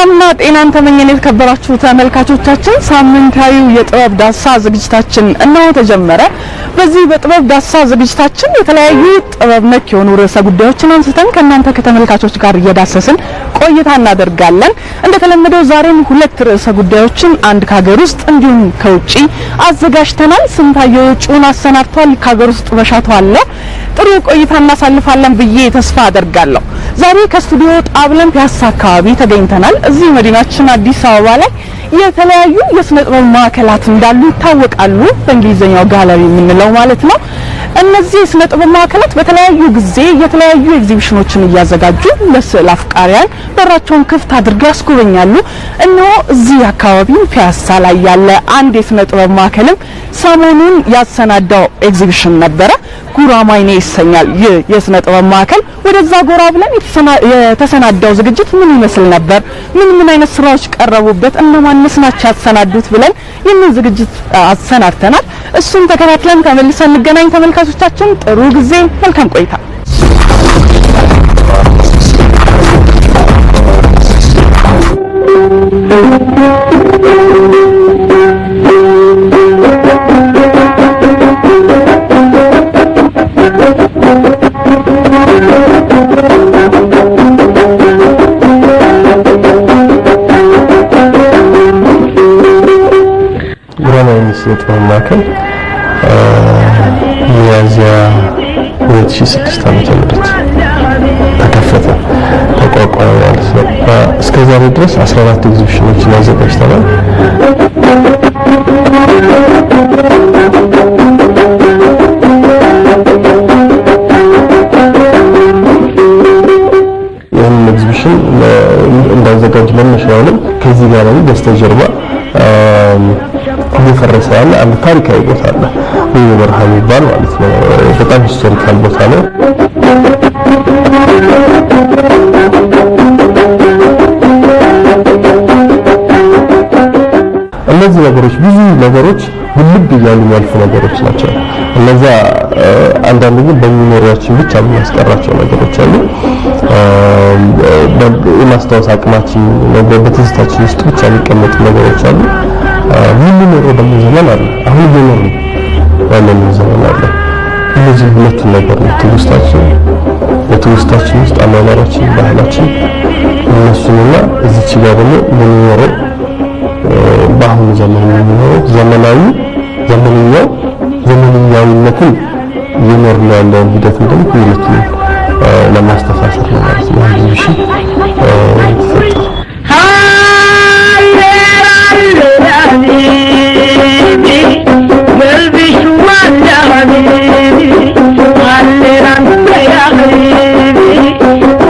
ሰላምና ጤናን ተመኘን የተከበራችሁ ተመልካቾቻችን ሳምንታዊው የጥበብ ዳሳ ዝግጅታችን እነሆ ተጀመረ። በዚህ በጥበብ ዳሳ ዝግጅታችን የተለያዩ ጥበብ ነክ የሆኑ ርዕሰ ጉዳዮችን አንስተን ከእናንተ ከተመልካቾች ጋር እየዳሰስን ቆይታ እናደርጋለን። እንደተለመደው ዛሬም ሁለት ርዕሰ ጉዳዮችን አንድ ከሀገር ውስጥ እንዲሁም ከውጪ አዘጋጅተናል። ስንታየው ጩን አሰናድቷል። ከሀገር ውስጥ በሻቷል። ጥሩ ቆይታ እናሳልፋለን ብዬ ተስፋ አደርጋለሁ። ዛሬ ከስቱዲዮ ጣብለን ፒያሳ አካባቢ ተገኝተናል። እዚህ መዲናችን አዲስ አበባ ላይ የተለያዩ የስነ ጥበብ ማዕከላት እንዳሉ ይታወቃሉ። በእንግሊዘኛው ጋለሪ የምንለው ማለት ነው። እነዚህ የስነ ጥበብ ማዕከላት በተለያዩ ጊዜ የተለያዩ ኤግዚቢሽኖችን እያዘጋጁ ለስዕል አፍቃሪያን በራቸውን ክፍት አድርገው ያስጎበኛሉ። እነሆ እዚህ አካባቢ ፒያሳ ላይ ያለ አንድ የስነ ጥበብ ማዕከልም ሰሞኑን ያሰናዳው ኤግዚቢሽን ነበረ። ጉራማይኔ ይሰኛል ይህ የስነ ጥበብ ማዕከል። ወደዛ ጎራ ብለን የተሰናዳው ዝግጅት ምን ይመስል ነበር፣ ምን አይነት ስራዎች ቀረቡበት፣ እነማንስ ናቸው ያሰናዱት ብለን ይህን ዝግጅት አሰናድተናል። እሱን ተከታትለን ተመልሰን እንገናኝ። ተመልካቾቻችን ጥሩ ጊዜ፣ መልካም ቆይታ። የጥበብ ማዕከል ሚያዝያ 2006 ዓ.ም ተከፈተ፣ ተቋቋመ ማለት ነው። እስከ ዛሬ ድረስ 14 ኤግዚቢሽኖችን አዘጋጅተናል። ይህን ኤግዚቢሽን እንዳዘጋጅ መነሻውንም ከዚህ ጋር ነው። በስተጀርባ እየፈረሰ ያለ አንድ ታሪካዊ ቦታ አለ። ወይ በረሃ የሚባል ማለት ነው። በጣም ሂስቶሪካል ቦታ ነው። እነዚህ ነገሮች ብዙ ነገሮች ልብ እያሉ የሚያልፉ ነገሮች ናቸው። እነዛ አንዳንድ ግን በሚሞሪያችን ብቻ የምናስቀራቸው ነገሮች አሉ። የማስታወስ አቅማችን በትዝታችን ውስጥ ብቻ የሚቀመጡ ነገሮች አሉ። የምንኖረው ደግሞ ዘመን አለ። አሁን እየኖርን ያለነው ዘመን አለ። እነዚህ ሁለቱን ነገር ነው ትውስታችን፣ በትውስታችን ውስጥ አኗኗራችን፣ ባህላችን እነሱንና እዚች ጋር ደግሞ የምንኖረው በአሁኑ ዘመን የምንኖረው ዘመናዊነትን እየኖርን ያለውን ሂደት ደግሞ ሁለቱን ለማስተሳሰር ነው ማለት ነው። እሺ ተፈጠረ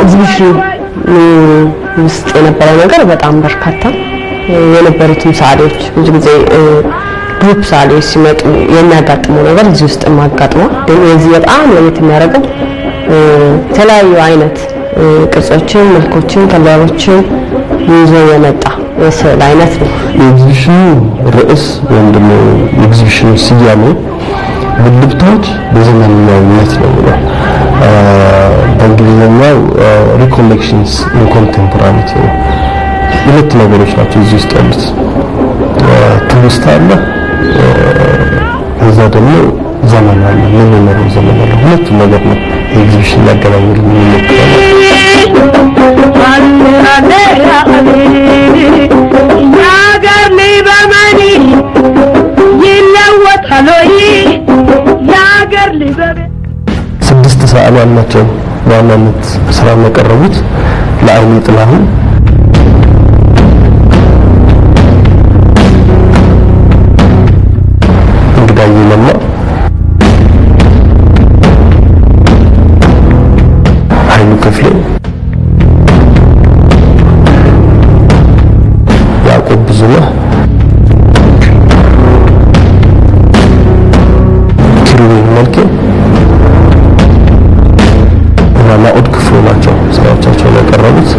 ኤግዚቢሽን ውስጥ የነበረው ነገር በጣም በርካታ የነበሩትም ሰዓሊዎች ብዙ ጊዜ ግሩፕ ሰዓሊዎች ሲመጡ የሚያጋጥመው ነገር እዚህ ውስጥ ማጋጥሟል። ግን የዚህ በጣም ለየት የሚያደርገው የተለያዩ አይነት ቅርጾችን፣ መልኮችን፣ ከለሮችን ይዞ የመጣ የስዕል አይነት ነው። የኤግዚቢሽኑ ርዕስ ወይም ደግሞ የኤግዚቢሽኑ ስያሜ ብልብታዎች በዘመናዊነት ነው ብሏል። በእንግሊዝኛው ሪኮሌክሽንስ ኢን ኮንቴምፖራሪቲ ነው። ሁለት ነገሮች ናቸው እዚህ ውስጥ ያሉት። ትውስታ አለ፣ እዛ ደግሞ ዘመን አለ፣ የምንኖረው ዘመን አለ። ሁለቱም ነገር ነው የኤግዚቢሽን ሊያገናኙልን የሚሞክረው። ስድስት ሰዓሊያን ናቸው በዋናነት ስራ ያቀረቡት። ለአይኔ ጥላሁን፣ እንግዳዬ ለማ፣ ኃይሉ ክፍሌ፣ ያዕቆብ ብዙነህ፣ ኪሩቤል መልኬ እና ናኦድ ክፍሌ ናቸው ስራዎቻቸውን ያቀረቡት።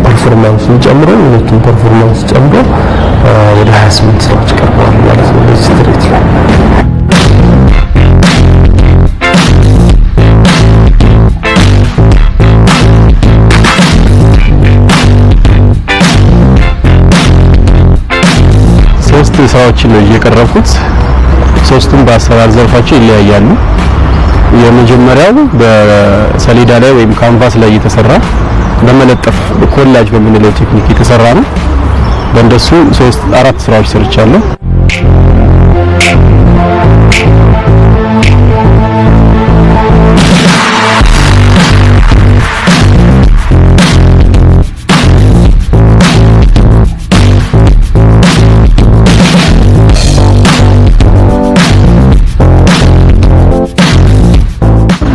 ፐርፎርማንሱን ጨምሮ ሁለቱም ፐርፎርማንስ ጨምሮ ወደ 28 ስራዎች ቀርበዋል ማለት ነው በዚህ ትርኢት ላይ። ስራዎችን ነው እየቀረብኩት። ሶስቱም በአሰራር ዘርፋቸው ይለያያሉ። የመጀመሪያው በሰሌዳ ላይ ወይም ካንቫስ ላይ የተሰራ በመለጠፍ ኮላጅ በምንለው ቴክኒክ የተሰራ ነው። በእንደሱ 4 ስራዎች ሰርቻለሁ።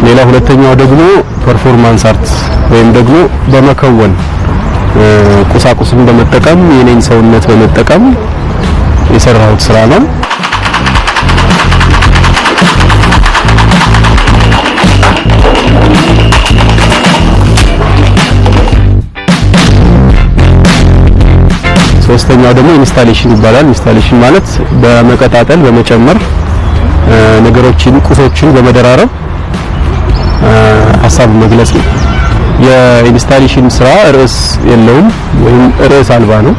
ሌላ ሁለተኛው ደግሞ ፐርፎርማንስ አርት ወይም ደግሞ በመከወን ቁሳቁስን በመጠቀም የኔን ሰውነት በመጠቀም የሰራሁት ስራ ነው። ሶስተኛው ደግሞ ኢንስታሌሽን ይባላል። ኢንስታሌሽን ማለት በመቀጣጠል በመጨመር ነገሮችን ቁሶችን በመደራረብ ሐሳብ መግለጽ ነው። የኢንስታሌሽን ስራ ርዕስ የለውም ወይም ርዕስ አልባ ነው።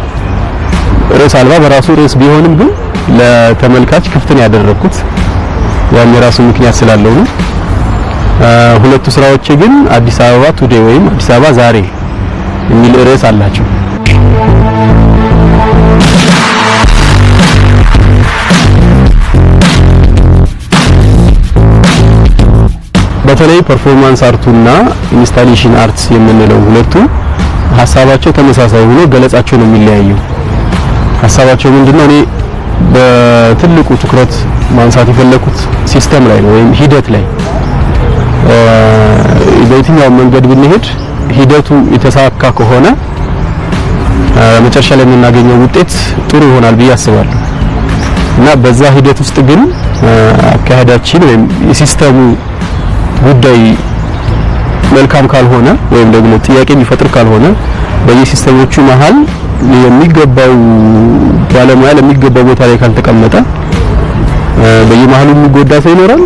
ርዕስ አልባ በራሱ ርዕስ ቢሆንም ግን ለተመልካች ክፍት ነው ያደረኩት። ያን የራሱ ምክንያት ስላለው ነው። ሁለቱ ስራዎች ግን አዲስ አበባ ቱዴይ ወይም አዲስ አበባ ዛሬ የሚል ርዕስ አላቸው። በተለይ ፐርፎርማንስ አርቱና ኢንስታሌሽን አርትስ የምንለው ሁለቱ ሐሳባቸው ተመሳሳይ ሆኖ ገለጻቸው ነው የሚለያየው። ሐሳባቸው ምንድነው? እኔ በትልቁ ትኩረት ማንሳት የፈለኩት ሲስተም ላይ ነው ወይም ሂደት ላይ። በየትኛው መንገድ ብንሄድ ሂደቱ የተሳካ ከሆነ መጨረሻ ላይ የምናገኘው ውጤት ጥሩ ይሆናል ብዬ አስባለሁ። እና በዛ ሂደት ውስጥ ግን አካሄዳችን ወይም የሲስተሙ ጉዳይ መልካም ካልሆነ ወይም ደግሞ ጥያቄ የሚፈጥር ካልሆነ በየሲስተሞቹ መሃል የሚገባው ባለሙያ ለሚገባው ቦታ ላይ ካልተቀመጠ በየመሃሉ የሚጎዳ ሰው ይኖራል።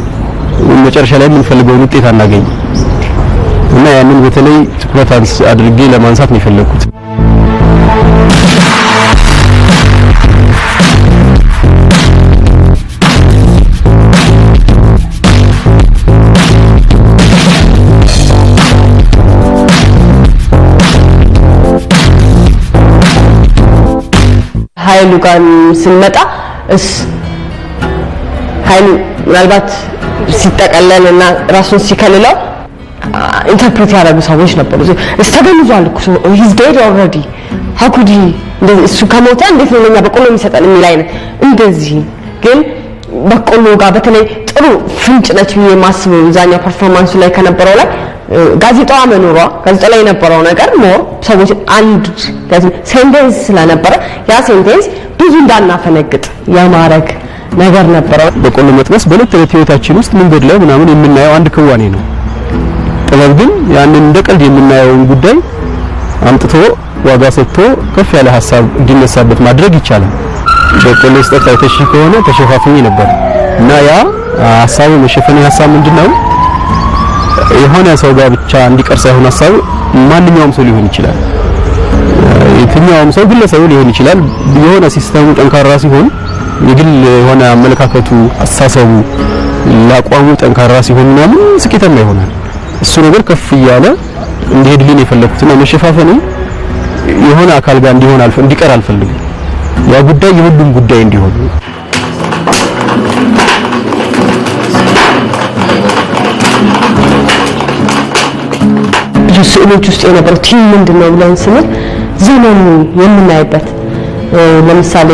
መጨረሻ ላይ የምንፈልገውን ውጤት አናገኝም። እና ያንን በተለይ ትኩረት አድርጌ ለማንሳት ነው የፈለኩት። ኃይሉ ጋር ስንመጣ ኃይሉ ምናልባት ሲጠቀለልና ራሱን ሲከልለው ኢንተርፕሬት ያደረጉ ሰዎች ነበሩ። ተገምዟል እኮ he's dead already how could he እሱ ከሞተ እንዴት ነው ለኛ በቆሎ የሚሰጠን የሚል አይነት እንደዚህ ግን በቆሎ ጋር በተለይ ጥሩ ፍንጭ ነች ብዬ የማስበው እዛኛው ፐርፎርማንሱ ላይ ከነበረው ላይ ጋዜጣዋ መኖሯ ጋዜጣ ላይ የነበረው ነገር ሞር ሰዎች አንድ ሴንቴንስ ስለነበረ ያ ሴንቴንስ ብዙ እንዳናፈነግጥ የማረግ ነገር ነበረው። በቆሎ መጥበስ በዕለት ተዕለት ህይወታችን ውስጥ መንገድ ላይ ምናምን የምናየው አንድ ክዋኔ ነው። ጥበብ ግን ያንን እንደ ቀልድ የምናየውን ጉዳይ አምጥቶ ዋጋ ሰጥቶ ከፍ ያለ ሐሳብ እንዲነሳበት ማድረግ ይቻላል። በቆሎ ስጠት አይተሽ ከሆነ ተሸፋፍኝ ነበር እና ያ ሐሳቡ መሸፈን ሐሳብ ምንድነው? የሆነ ሰው ጋር ብቻ እንዲቀር ሳይሆን ሐሳቡ ማንኛውም ሰው ሊሆን ይችላል። የትኛውም ሰው ግለሰብ ሊሆን ይችላል። የሆነ ሲስተሙ ጠንካራ ሲሆን የግል የሆነ አመለካከቱ አስተሳሰቡ ለአቋሙ ጠንካራ ሲሆን ምናምን ስኬታማ ይሆናል። እሱ ነገር ከፍ እያለ እንዲሄድልኝ የፈለኩትና መሸፋፈኑ የሆነ አካል ጋር እንዲቀር አልፈልግም። ያ ጉዳይ የሁሉም ጉዳይ እንዲሆን ስዕሎች ውስጥ የነበረው ቲም ምንድነው ብለን ስንል ዘመኑ የምናይበት ለምሳሌ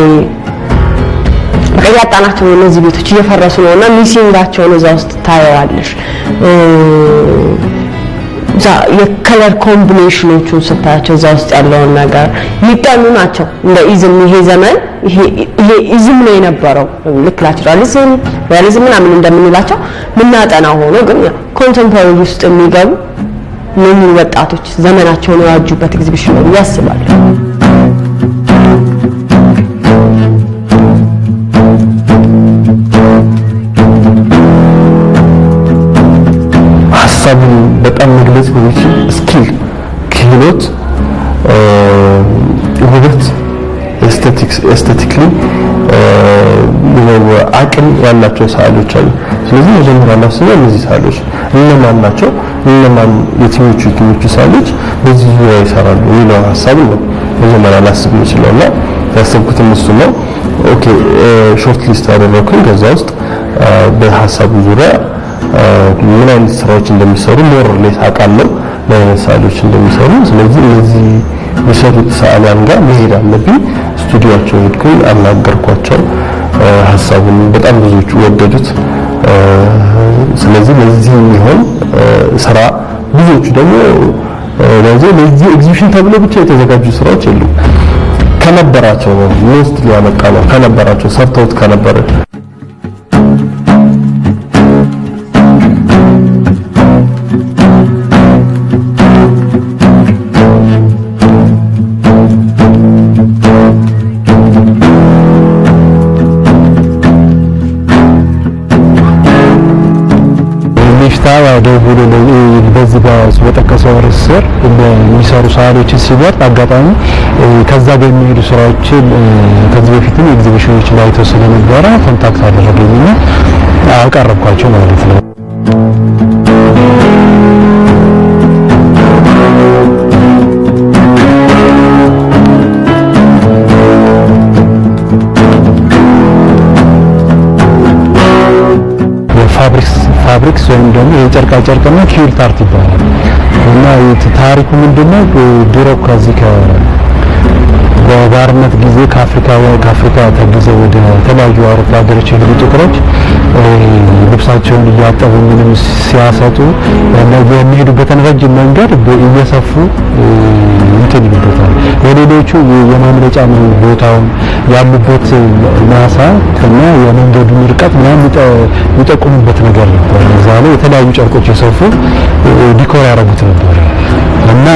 ያጣናቸው እነዚህ ቤቶች እየፈረሱ ነውና ሚሲንጋቸውን እዛ ውስጥ ታየዋለሽ። የከለር ኮምቢኔሽኖቹን ስታያቸው እዛ ውስጥ ያለውን ነገር የሚጠኑ ናቸው። እንደ ኢዝም ይሄ ዘመን ይሄ ኢዝም ነው የነበረው ልክ ናቹራሊዝም ሪያሊዝም ምናምን እንደምንላቸው ምናጠና ሆኖ ግን ኮንቴምፖራሪ ውስጥ የሚገቡ ምን ወጣቶች ዘመናቸውን ያጁበት ኤግዚቢሽን ነው ያስባል። ሐሳቡን በጣም መግለጽ የሚችል ስኪል ክህሎት ውበት ኤስቴቲክሊ አቅም ያላቸው ሰዓሊዎች አሉ። ስለዚህ መጀመሪያ ማስበው እነዚህ ሰዓሊዎች እነማን ናቸው፣ የትኞቹ ሰዓሊዎች በዚህ ዙሪያ ይሰራሉ የሚለው ሀሳብ ነው መጀመሪያ ላስብ የምችለውና ያሰብኩት እሱ ነው። ኦኬ ሾርት ሊስት አደረኩኝ። ከዛ ውስጥ በሀሳቡ ዙሪያ ምን አይነት ስራዎች እንደሚሰሩ ሞር ሌስ አውቃለሁ፣ ምን አይነት ሰዓሊዎች እንደሚሰሩ። ስለዚህ እነዚህ የሰሩት ሰዓሊያን ጋር መሄድ አለብኝ። ስቱዲዮአቸው ሄድኩኝ፣ አናገርኳቸው። ሀሳቡን በጣም ብዙዎቹ ወደዱት። ስለዚህ ለዚህ የሚሆን ስራ ብዙዎቹ ደግሞ ለዚህ ኤግዚቢሽን ተብሎ ብቻ የተዘጋጁ ስራዎች የሉም። ከነበራቸው ነው ሞስት ሊያመጣ ነው ከነበራቸው ሰርተውት ከነበረ በዚህ በተጠቀሰው ርዕስ ስር የሚሰሩ ሰዓሊዎችን ሲመርጥ አጋጣሚ ከዛ ጋር የሚሄዱ ስራዎችን ከዚህ በፊትም ኤግዚቢሽኖች ላይ አይተው ስለነበረ ኮንታክት አደረገኝና አቀረብኳቸው ማለት ነው። ፋብሪክስ ወይም ደግሞ የጨርቃ ጨርቅና ኪውልት አርት ይባላል እና ታሪኩ ምንድነው? ድሮ ከዚህ በባርነት ጊዜ ከአፍሪካ ተጉዘው ወደ ተለያዩ አውሮፓ ሀገሮች የሄዱ ጥቁሮች ልብሳቸውን እያጠቡ ምንም ሲያሰጡ የሚሄዱበትን ረጅም መንገድ እየሰፉ እንትን ይሉበታል። ለሌሎቹ የማምለጫ ቦታውን ያሉበት ማሳ እና የመንገዱን ርቀት ምናምን የሚጠቁሙበት ነገር ነበር። እዛ ላይ የተለያዩ ጨርቆች የሰፉ ዲኮር ያደረጉት ነበር እና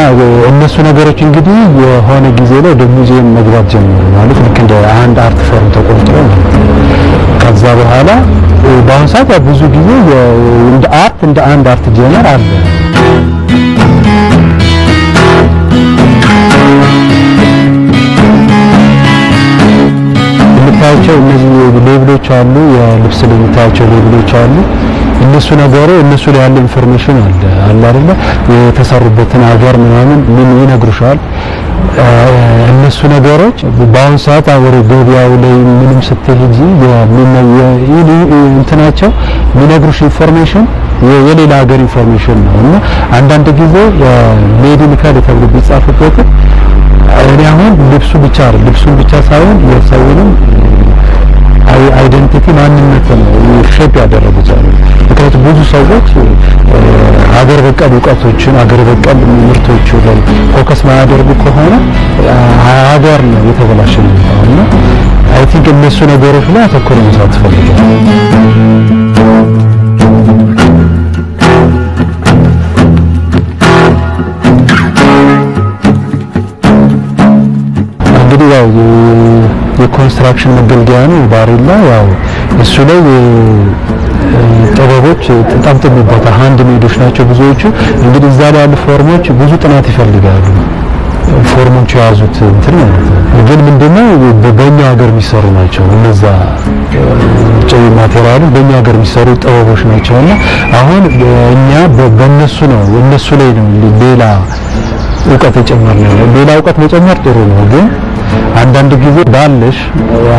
እነሱ ነገሮች እንግዲህ የሆነ ጊዜ ላይ ወደ ሙዚየም መግባት ጀመሩ። ማለት ልክ እንደ አንድ አርት ፎርም ተቆጥሮ ማለት ነው። ከዛ በኋላ በአሁኑ ሰዓት ብዙ ጊዜ እንደ አንድ አርት ጀነር አለ። የምታያቸው እነዚህ ሌብሎች አሉ፣ የልብስ ላይ የምታያቸው ሌብሎች አሉ። እነሱ ላይ ያለ ኢንፎርሜሽን አለ አይደለ? የተሰሩበትን ሀገር ምናምን ምን ይነግሩሻል። እነሱ ነገሮች በአሁኑ ሰዓት ወደ ገበያው ላይ ምንም ስትሄጂ እንትናቸው የሚነግሩሽ ኢንፎርሜሽን የሌላ ሀገር ኢንፎርሜሽን ነው እና አንዳንድ ጊዜ ሜዲካል ተብሎ ቢጻፍበት እኔ አሁን ልብሱን ብቻ ሳይሆን የሰውንም አይደንቲቲ ማንነትን ሼፕ ያደረጉት አሉ። ምክንያቱም ብዙ ሰዎች ሀገር በቀል እውቀቶችን ሀገር በቀል ምርቶች ላይ ፎከስ ማያደርጉ ከሆነ ሀገር ነው የተበላሸ ነው እና አይ ቲንክ እነሱ ነገሮች ላይ አተኮር መስራት ፈልጋለሁ። እንግዲህ ያው የኮንስትራክሽን መገልገያ ነው ባሪላ። ያው እሱ ላይ ጥበቦች ተጠምጥሙበት ሃንድ ሜዶች ናቸው ብዙዎቹ። እንግዲህ እዛ ላይ ያሉ ፎርሞች ብዙ ጥናት ይፈልጋሉ። ፎርሞቹ የያዙት እንትን ማለት ነው። ግን ምንድነው በእኛ ሀገር የሚሰሩ ናቸው እነዛ ጨይ ማቴሪያሉ በእኛ ሀገር የሚሰሩ ጥበቦች ናቸውና አሁን እኛ በእነሱ ላይ ነው ሌላ እውቀት የጨመርነው። ሌላ እውቀት መጨመር ጥሩ ነው፣ ግን አንዳንድ ጊዜ ባለሽ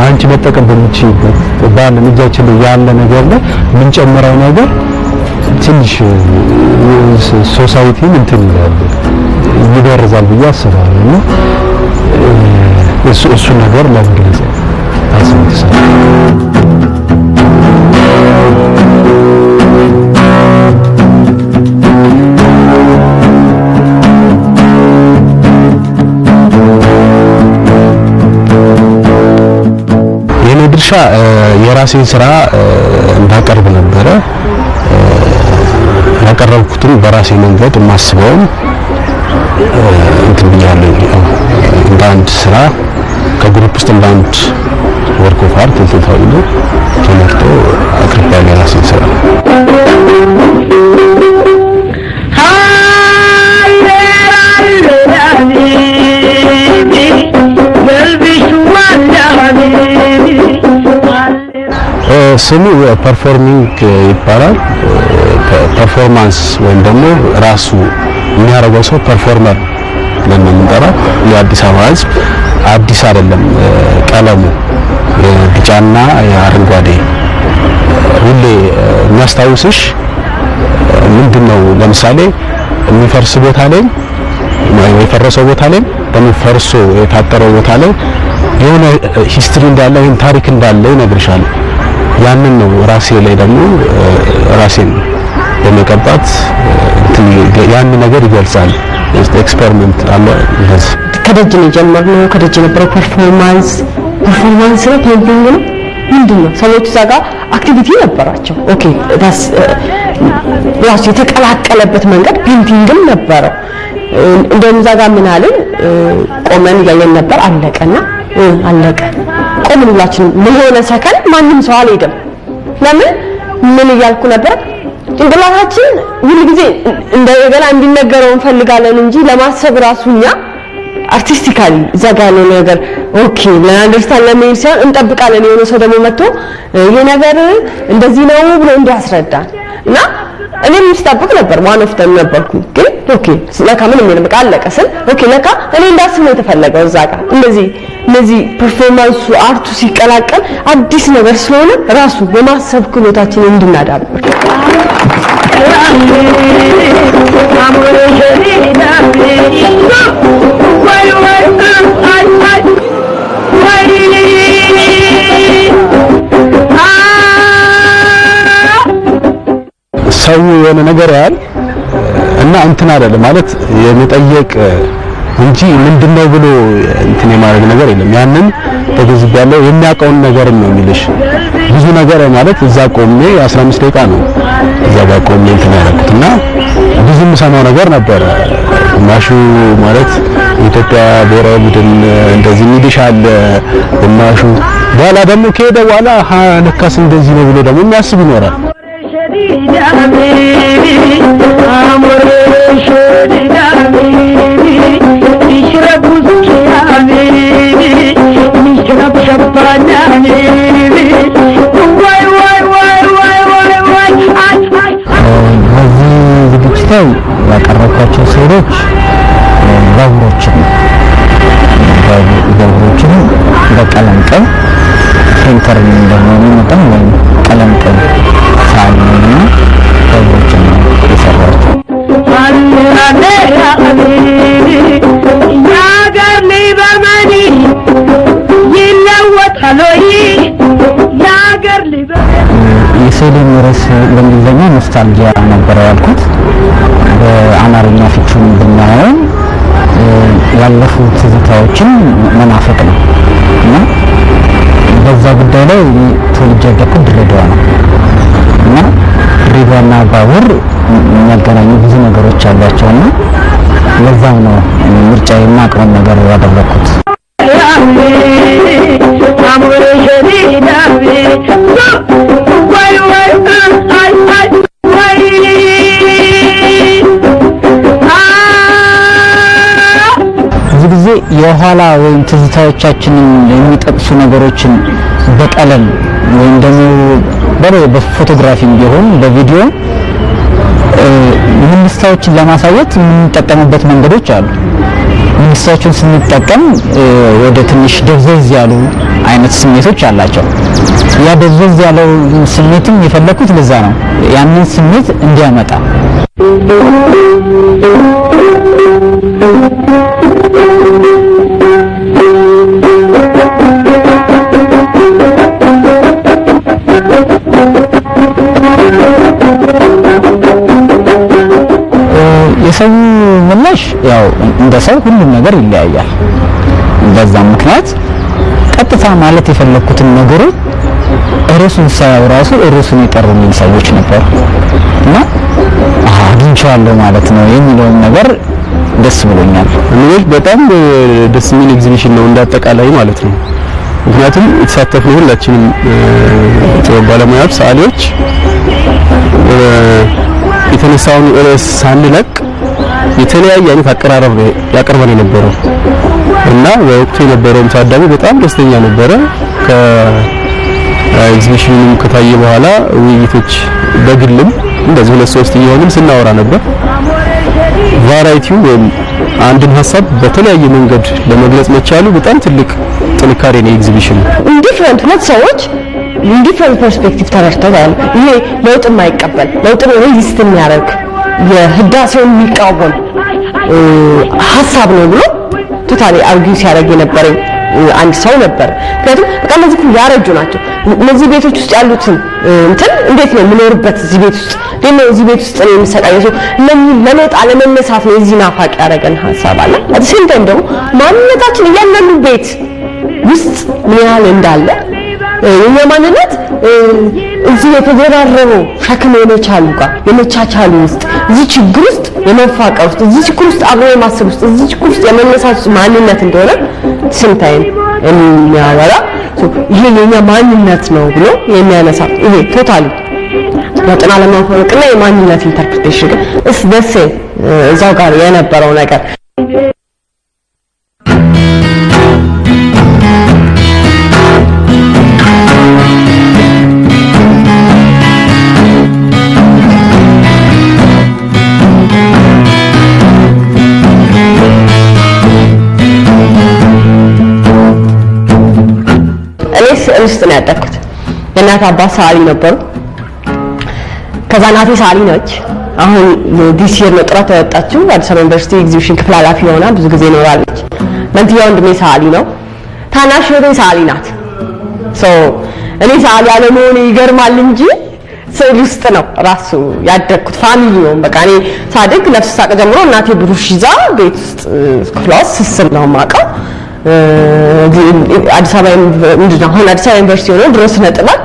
አንቺ መጠቀም በምትችይበት ባለን እጃችን ላይ ያለ ነገር ላይ ምን ጨምረው ነገር ትንሽ ሶሳይቲን እንትን ይበርዛል ብዬ አስባለሁ እና እሱ ነገር ለመግለጽ አስመጥተው ድርሻ የራሴን ስራ እንዳቀርብ ነበረ። ያቀረብኩትን በራሴ መንገድ ማስበው እንትን ብያለሁ። እንደ አንድ ስራ ከግሩፕ ውስጥ እንደ አንድ ወርክ ኦፍ አርት ተታውሎ ተመርጦ አቅርቤያለሁ የራሴን ስራ። ስሙ ፐርፎርሚንግ ይባላል። ፐርፎርማንስ ወይም ደግሞ ራሱ የሚያደርገው ሰው ፐርፎርመር ብለን ነው የምንጠራው። የአዲስ አበባ ሕዝብ አዲስ አይደለም ቀለሙ ቢጫና አረንጓዴ ሁሌ የሚያስታውስሽ ምንድነው? ለምሳሌ የሚፈርስ ቦታ ላይ የፈረሰው ቦታ ላይ ደግሞ ፈርሶ የታጠረው ቦታ ላይ የሆነ ሂስትሪ እንዳለ ወይም ታሪክ እንዳለ ይነግርሻል። ያንን ነው ራሴ ላይ ደግሞ ራሴን በመቀባት ያን ነገር ይገልጻል። ኤክስፐሪመንት አለ። እንደዚህ ከደጅ ነው የጀመርነው። ከደጅ የነበረው ፐርፎርማንስ ነው ፔይንቲንግ ነው ምንድነው? ሰዎች እዛ ጋር አክቲቪቲ ነበራቸው። ኦኬ ዳስ ራሱ የተቀላቀለበት መንገድ ፔይንቲንግም ነበረው። እንደውም እዛ ጋር ምን አለን ቆመን እያየን ነበር። አለቀና አለቀ ቆምን ሁላችንም ለሆነ ሰከንድ ማንም ሰው አልሄደም። ለምን ምን እያልኩ ነበር? ጭንቅላታችን ሁሉ ጊዜ እንደገና እንዲነገረው እንፈልጋለን እንጂ ለማሰብ ራሱኛ አርቲስቲካሊ ዘጋለ ነገር ኦኬ ለአንደርስታንድ ለምን ሲሆን እንጠብቃለን። የሆነ ሰው ደግሞ መጥቶ ይሄ ነገር እንደዚህ ነው ብሎ እንዲያስረዳን እና እኔም ስጠብቅ ነበር። ዋን ኦፍ ደም ነበርኩ። ግን ኦኬ ለካ ምንም የለም በቃ አለቀ ስል ኦኬ ለካ እኔ እንዳስብ ነው የተፈለገው እዛ ጋር እንደዚህ ፐርፎርማንሱ አርቱ ሲቀላቀል አዲስ ነገር ስለሆነ ራሱ የማሰብ ክህሎታችንን እንድናዳብር ሰው የሆነ ነገር ያህል እና እንትን አይደለም ማለት የመጠየቅ እንጂ ምንድነው ብሎ እንትን የማድረግ ነገር የለም። ያንን በግዝብ ያለው የሚያውቀውን ነገር ነው የሚልሽ። ብዙ ነገር ማለት እዛ ቆሜ 15 ደቂቃ ነው እዛ ጋር ቆሜ እንትን ያደረኩትና ብዙ የምሰማው ነገር ነበር። ግማሹ ማለት የኢትዮጵያ ብሔራዊ ቡድን እንደዚህ የሚልሽ አለ። ግማሹ በኋላ ደግሞ ከሄደ በኋላ ለካስ እንደዚህ ነው ብሎ ደግሞ የሚያስብ ይኖራል። ዝግጅታው ያቀረብኳቸው ስዕሎች ባቡሮችን በቀለም ቀይ ፔንተር እንደሆነ መጠን ወይም ቀለም ቀይ ሳል ነውና ባቡሮችን ነው የሰራሁት። የስዕሉን ርዕስ በእንግሊዝኛ ኖስታልጂያ ነበር ያልኩት። በአማርኛ ፊቱን ብናየው ያለፉ ትዝታዎችን መናፈቅ ነው እና በዛ ጉዳይ ላይ ተወልጄ ያደግኩት ድሬዳዋ ነው እና ድሬዳዋና ባቡር የሚያገናኙ ብዙ ነገሮች አሏቸውና ለዛም ነው ምርጫ የማቅረብ ነገር ያደረኩት። ብዙ ጊዜ የኋላ ወይም ትዝታዎቻችንን የሚጠቅሱ ነገሮችን በቀለም ወይም ደግሞ በፎቶግራፊም ቢሆን በቪዲዮ ምንስታዎችን ለማሳየት የምንጠቀምበት መንገዶች አሉ። ምንስታዎችን ስንጠቀም ወደ ትንሽ ደብዘዝ ያሉ አይነት ስሜቶች አላቸው። ያ ደብዘዝ ያለው ስሜትም የፈለኩት ለዛ ነው፣ ያንን ስሜት እንዲያመጣ። የሰው ምላሽ ያው እንደ ሰው ሁሉም ነገር ይለያያል። በዛም ምክንያት ቀጥታ ማለት የፈለኩትን ነገሮች ርዕሱን ሳያው ራሱ ርዕሱን የቀሩልኝ ሰዎች ነበሩ እና አግኝቼዋለሁ ማለት ነው የሚለውን ነገር ደስ ብሎኛል። እኔ በጣም ደስ የሚል ኤግዚቢሽን ነው እንዳጠቃላይ ማለት ነው። ምክንያቱም የተሳተፍነው ሁላችንም ጥበብ ባለሙያዎች፣ ሰዓሊዎች የተነሳውን ርዕስ ሳንለቅ የተለያየ አይነት አቀራረብ ያቀርበን የነበረው እና በወቅቱ የነበረው ታዳሚ በጣም ደስተኛ ነበረ። ኤግዚቢሽኑም ከታየ በኋላ ውይይቶች በግልም እንደዚህ 2-3 እየሆንን ስናወራ ነበር። ቫራይቲው ወይም አንድን ሀሳብ በተለያየ መንገድ ለመግለጽ መቻሉ በጣም ትልቅ ጥንካሬ ነው ኤግዚቢሽኑ። ዲፍረንት ሁለት ሰዎች ዲፍረንት ፐርስፔክቲቭ ተረድተዋል። ይሄ ለውጥ የማይቀበል ለውጥን ሬዚስት የሚያደርግ የህዳሴውን የሚቃወም ሀሳብ ነው ብሎ ቶታሊ አርጊው ሲያደርግ የነበረ አንድ ሰው ነበር። ምክንያቱም በቃ እነዚህ ሁሉ ያረጁ ናቸው። እነዚህ ቤቶች ውስጥ ያሉትን እንትን እንዴት ነው የምኖርበት እዚህ ቤት ውስጥ ለምን እዚህ ቤት ውስጥ ነው የምሰቃየው? ለለውጥ አለመነሳት ነው እዚህ ናፋቅ ያደረገን ሀሳብ አለ። አጥሲም ደግሞ ማንነታችን እያንዳንዱ ቤት ውስጥ ምን ያህል እንዳለ የኛ ማንነት እዚህ የተደራረበው ሸክም የመቻሉ ጋር የመቻቻሉ ውስጥ እዚህ ችግር ውስጥ የመፋቀር ውስጥ እዚህ ችግር ውስጥ አብሮ የማሰብ ውስጥ እዚህ ችግር ውስጥ የመነሳት ማንነት እንደሆነ ስንታይም የሚያወራ ይሄ የኛ ማንነት ነው ብሎ የሚያነሳ ይሄ ቶታሊ ለጥና ለማፈረቅና የማንነት ኢንተርፕሬቴሽን እስ ደስ እዛው ጋር የነበረው ነገር ውስጥ ነው ያደኩት። የእናት አባት ሰዓሊ ነበሩ። ከዛ እናቴ ሰዓሊ ነች። አሁን ዲስ ይር ነው ጥራት ተወጣችው። አዲስ አበባ ዩኒቨርሲቲ ኤግዚቢሽን ክፍል ኃላፊ ሆና ብዙ ጊዜ ኖራለች። መንትያ ወንድሜ ሰዓሊ ነው። ታናሽ እህቴ ሰዓሊ ናት። እኔ ሰዓሊ አለመሆኔ ይገርማል እንጂ ስዕል ውስጥ ነው ራሱ ያደኩት። ፋሚሊ ነው በቃ። እኔ ሳድግ ነፍስ ሳቅ ጀምሮ እናቴ ብሩሽ ይዛ ቤት ውስጥ ክላስ ስስል ነው የማውቀው። አዲስ አበባ ዩኒቨርሲቲ ሆኖ ድሮ ስነ ጥበብ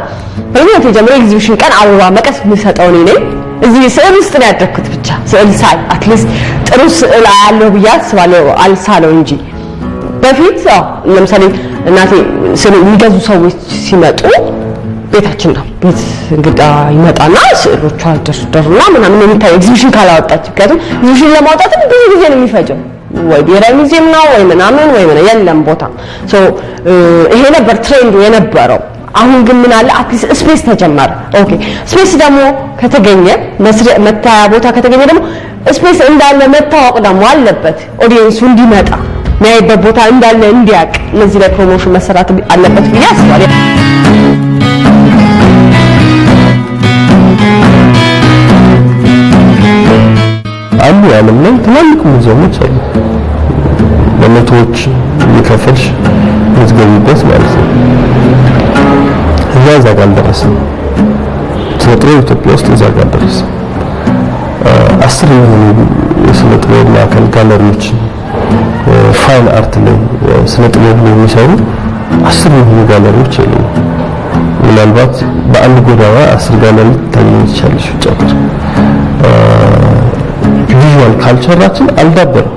በእውነት የጀመረው ኤግዚቢሽን ቀን አበባ መቀስ የምሰጠው እኔ ነኝ። እዚህ ስዕል ውስጥ ነው ያደኩት። ብቻ ስዕል ሳይ አትሊስት ጥሩ ስዕል አያለሁ ብዬ አስባለሁ። አልሳለው እንጂ በፊት ለምሳሌ እናቴ ስዕል የሚገዙ ሰዎች ሲመጡ ቤታችን ነው ቤት እንግዳ ይመጣና ስዕሎቿ ደርደሩና ምናምን የሚታይ ኤግዚቢሽን ካላወጣች ምክንያቱም ኤግዚቢሽን ለማውጣት ብዙ ጊዜ ነው የሚፈጀው። ወይ ብሔራዊ ሙዚየም ነው ወይ ምናምን ወይ ምን የለም ቦታ ይሄ ነበር ትሬንዱ የነበረው። አሁን ግን ምን አለ አትሊስት ስፔስ ተጀመረ። ኦኬ ስፔስ ደግሞ ከተገኘ መታያ ቦታ ከተገኘ ደግሞ ስፔስ እንዳለ መታወቅ ደግሞ አለበት። ኦዲየንሱ እንዲመጣ የሚያይበት ቦታ እንዳለ እንዲያውቅ ለዚህ ላይ ፕሮሞሽን መሰራት አለበት ብዬ አስባለሁ። አሉ ዓለም ላይ ትላልቅ ሙዚየሞች አሉ። በመቶዎች እየከፈልሽ የምትገቢበት ማለት ነው። እዛ ጋር አልደረስም። ስለ ኢትዮጵያ ውስጥ እዛ ጋር አልደረስም። 10 የሆኑ የስነ ጥበብ ማዕከል ጋለሪዎች ፋይን አርት ላይ ስነ ጥበብ የሚሰሩ 10 የሆኑ ጋለሪዎች አሉ። ምናልባት በአንድ ጎዳና 10 ጋለሪ ታገኝ ይችላል። ጫጥር ቪዥዋል ካልቸራችን አልዳበረም።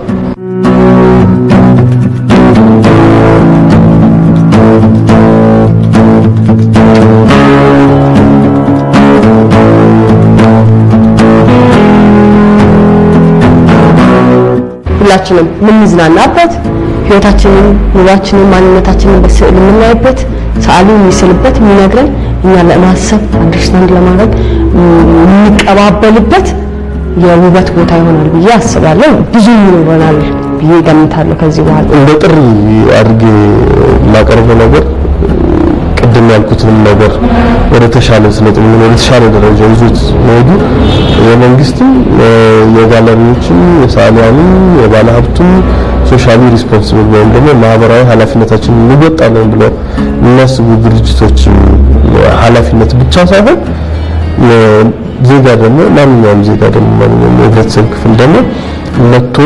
ሁላችንም የምንዝናናበት ህይወታችንን፣ ኑሯችንን፣ ማንነታችንን በስዕል የምናይበት ሰዓሊ የሚስልበት የሚነግረን እኛ ለማሰብ አንደርስታንድ ለማድረግ የምንቀባበልበት የውበት ቦታ ይሆናል ብዬ አስባለሁ። ብዙ ይኖረናል ብዬ ገምታለሁ። ከዚህ በኋላ እንደ ጥሪ አድርጌ ማቀርበው ነገር ቅድም ያልኩትን ነገር ወደ ተሻለ ስለጥም ወደ ተሻለ ደረጃ ይዞት ወዱ የመንግስትም የጋለሪዎችም የሳሊያንም የባለሀብቱም ሶሻሊ ሪስፖንሲብል ወይም ደግሞ ማህበራዊ ኃላፊነታችንን እንወጣለን ብለው የሚያስቡ ድርጅቶች ኃላፊነት ብቻ ሳይሆን ዜጋ ደግሞ ማንኛውም ዜጋ ደግሞ ማንኛውም የህብረተሰብ ክፍል ደግሞ መጥቶ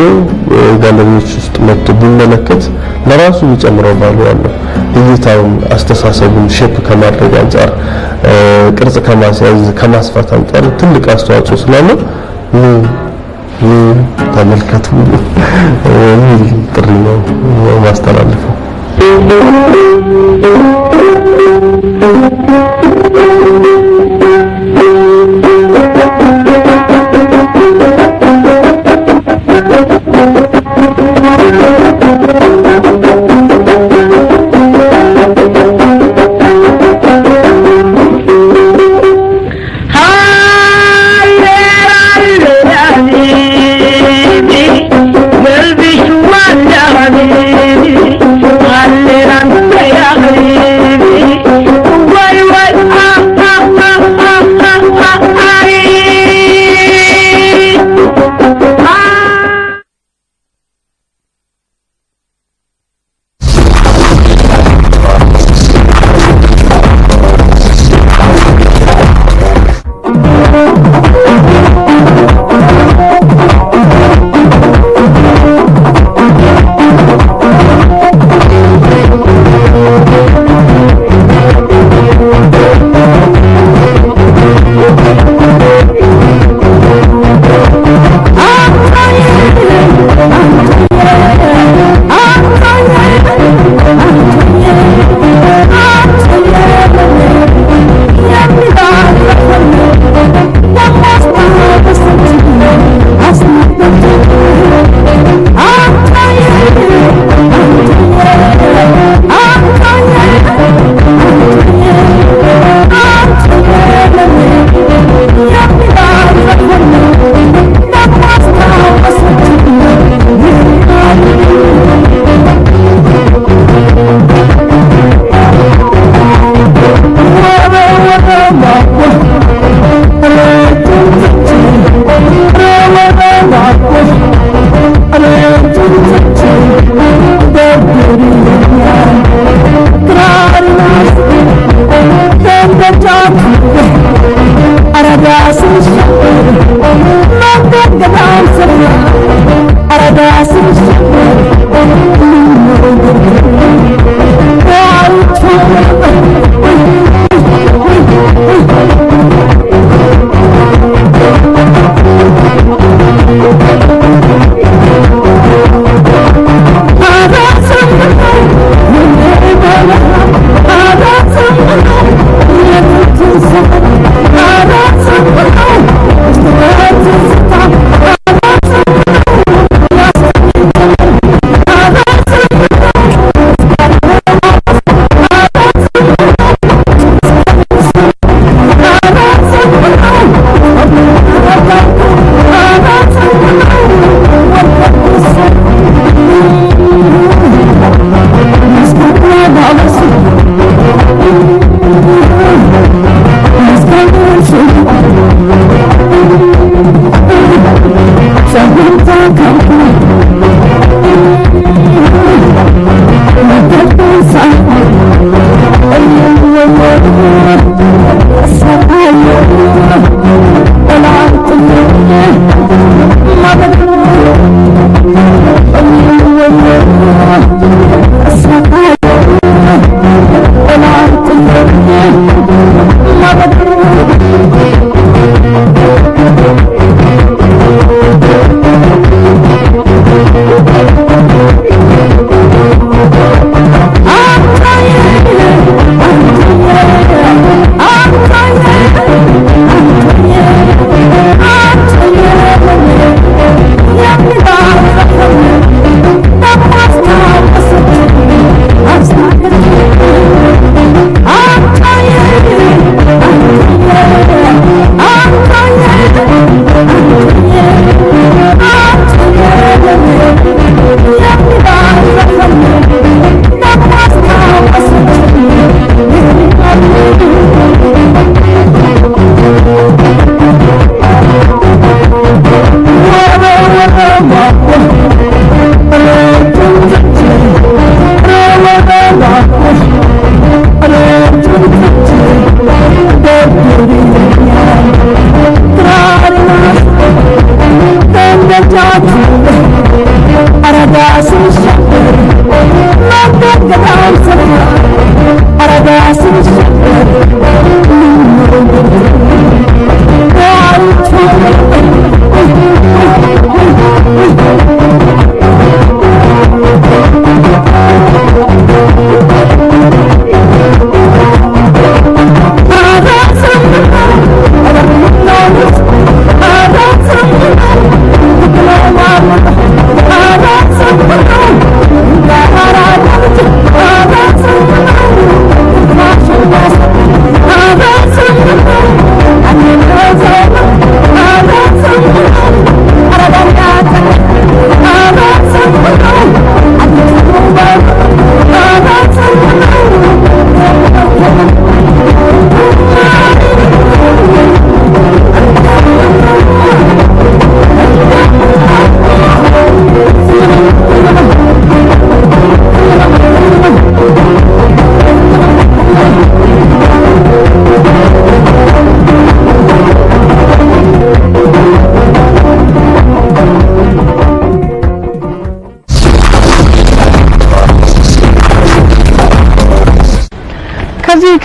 ጋለሪዎች ውስጥ መጥቶ ቢመለከት ለራሱ የሚጨምረው ባሉ ያለው እይታውን አስተሳሰቡን ሼፕ ከማድረግ አንፃር ቅርጽ ከማስያዝ ከማስፋት አንፃር ትልቅ አስተዋጽኦ ስላለው ተመልከቱ የሚል ጥሪ ነው ማስተላለፈው።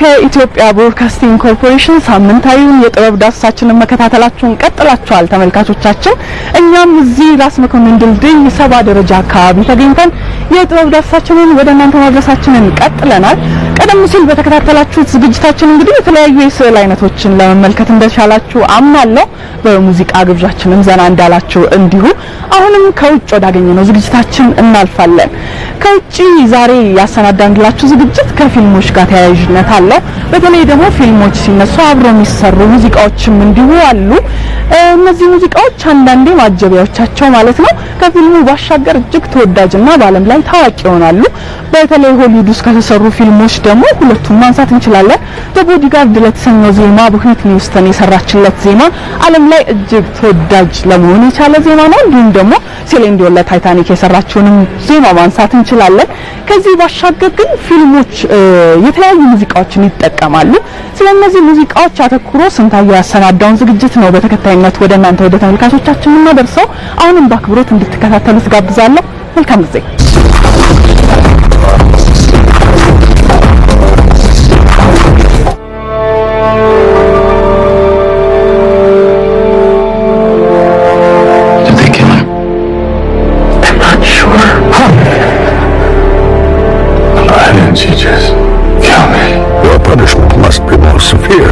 ከኢትዮጵያ ብሮድካስቲንግ ኮርፖሬሽን ሳምንታዊውን የጥበብ ዳሰሳችንን መከታተላችሁን ቀጥላችኋል ተመልካቾቻችን። እኛም እዚህ ራስ መኮንን ድልድይ 70 ደረጃ አካባቢ ተገኝተን የጥበብ ዳሰሳችንን ወደ እናንተ ማድረሳችንን ቀጥለናል። ቀደም ሲል በተከታተላችሁት ዝግጅታችን እንግዲህ የተለያዩ የስዕል አይነቶችን ለመመልከት እንደቻላችሁ አምናለሁ። በሙዚቃ ግብዣችንን ዘና እንዳላችሁ እንዲሁ አሁንም ከውጭ ወዳገኘነው ዝግጅታችን እናልፋለን። ከውጭ ዛሬ ያሰናዳንላችሁ ዝግጅት ከፊልሞች ጋር ተያያዥነት አለው። በተለይ ደግሞ ፊልሞች ሲነሱ አብረው የሚሰሩ ሙዚቃዎችም እንዲሁ አሉ። እነዚህ ሙዚቃዎች አንዳንዴ ማጀቢያዎቻቸው ማለት ነው ከፊልሙ ባሻገር እጅግ ተወዳጅና በዓለም ላይ ታዋቂ ይሆናሉ። በተለይ ሆሊውድ ውስጥ ከተሰሩ ፊልሞች ደግሞ ሁለቱን ማንሳት እንችላለን። ቦዲጋርድ ለተሰኘው ዜማ በዊትኒ ሂውስተን የሰራችለት ዜማ ዓለም ላይ እጅግ ተወዳጅ ለመሆን የቻለ ዜማ ነው። እንዲሁም ደግሞ ሴሊን ዲዮን ለታይታኒክ የሰራችውንም ዜማ ማንሳት እንችላለን። ከዚህ ባሻገር ግን ፊልሞች የተለያዩ ሙዚቃዎችን ይጠቀማሉ። ስለነዚህ ሙዚቃዎች አተኩሮ ስንታየው ያሰናዳውን ዝግጅት ነው በተከታይነት ወደ እናንተ ወደ ተመልካቾቻችን እናደርሰው። አሁንም በአክብሮት እንድትከታተሉት ጋብዛለሁ። መልካም ጊዜ። You just kill me. Your punishment must be more severe.